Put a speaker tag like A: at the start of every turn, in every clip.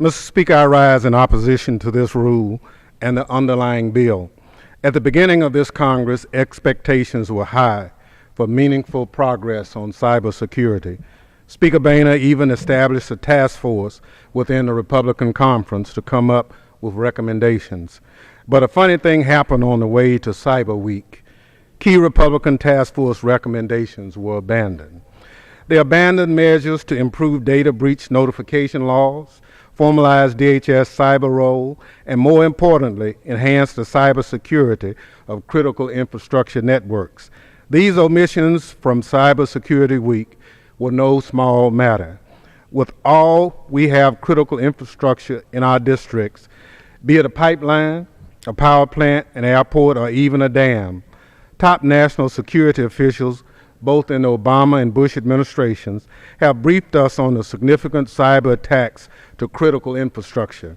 A: Mr. Speaker, I rise in opposition to this rule and the underlying bill. At the beginning of this Congress, expectations were high for meaningful progress on cybersecurity. Speaker Boehner even established a task force within the Republican conference to come up with recommendations. But a funny thing happened on the way to Cyber Week. Key Republican task force recommendations were abandoned. They abandoned measures to improve data breach notification laws, formalize DHS cyber role, and more importantly, enhance the cybersecurity of critical infrastructure networks. These omissions from Cybersecurity Week were no small matter. With all, we have critical infrastructure in our districts, be it a pipeline, a power plant, an airport, or even a dam. Top national security officials, both in the Obama and Bush administrations, have briefed us on the significant cyber attacks to critical infrastructure.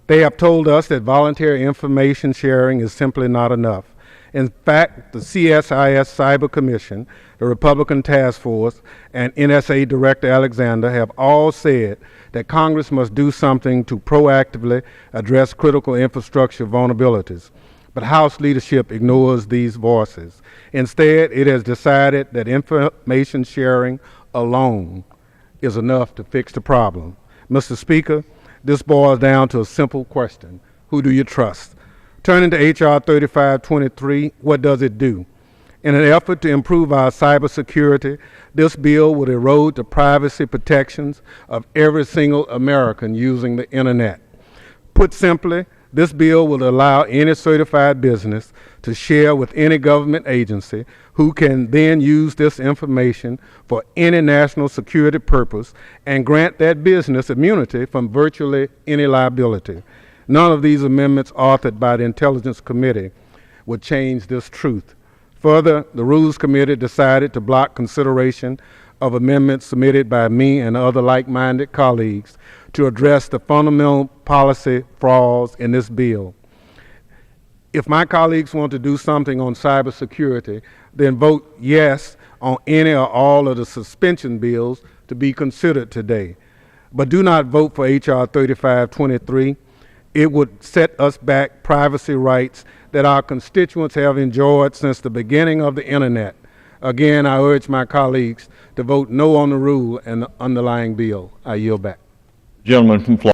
A: They have told us that voluntary information sharing is simply not enough. In fact, the CSIS Cyber Commission, the Republican Task Force, and NSA Director Alexander have all said that Congress must do something to proactively address critical infrastructure vulnerabilities. But House leadership ignores these voices. Instead, it has decided that information sharing alone is enough to fix the problem. Mr. Speaker, this boils down to a simple question: who do you trust? Turning to H.R. 3523, what does it do? In an effort to improve our cybersecurity, this bill would erode the privacy protections of every single American using the internet. Put simply, this bill will allow any certified business to share with any government agency, who can then use this information for any national security purpose and grant that business immunity from virtually any liability. None of these amendments authored by the Intelligence Committee would change this truth. Further, the Rules Committee decided to block consideration of amendments submitted by me and other like-minded colleagues to address the fundamental policy flaws in this bill. If my colleagues want to do something on cybersecurity, then vote yes on any or all of the suspension bills to be considered today. But do not vote for H.R. 3523. It would set us back privacy rights that our constituents have enjoyed since the beginning of the internet. Again, I urge my colleagues to vote no on the rule and the underlying bill. I yield back.
B: Gentleman from Florida.